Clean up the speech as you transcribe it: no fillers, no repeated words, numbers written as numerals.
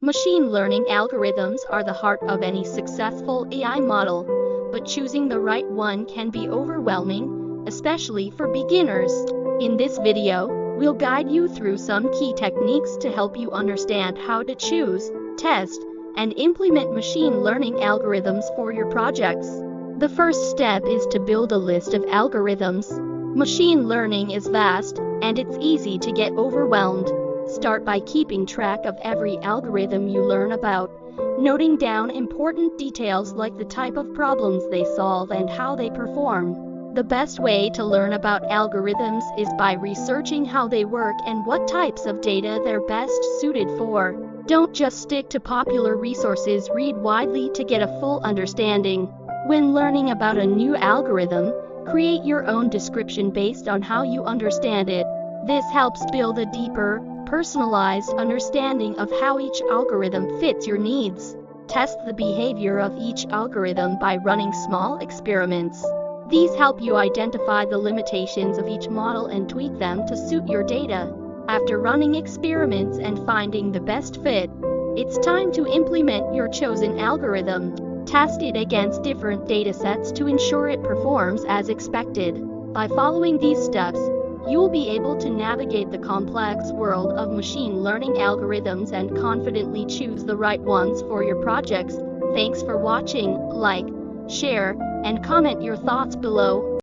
Machine learning algorithms are the heart of any successful AI model, but choosing the right one can be overwhelming, especially for beginners. In this video, we'll guide you through some key techniques to help you understand how to choose, test, and implement machine learning algorithms for your projects. The first step is to build a list of algorithms. Machine learning is vast, and it's easy to get overwhelmed. Start by keeping track of every algorithm you learn about, noting down important details like the type of problems they solve and how they perform. The best way to learn about algorithms is by researching how they work and what types of data they're best suited for. Don't just stick to popular resources, read widely to get a full understanding. When learning about a new algorithm, create your own description based on how you understand it. This helps build a deeper, personalized understanding of how each algorithm fits your needs. Test the behavior of each algorithm by running small experiments. These help you identify the limitations of each model and tweak them to suit your data. After running experiments and finding the best fit, it's time to implement your chosen algorithm. Test it against different datasets to ensure it performs as expected. By following these steps, you'll be able to navigate the complex world of machine learning algorithms and confidently choose the right ones for your projects. Thanks for watching. Like, share, and comment your thoughts below.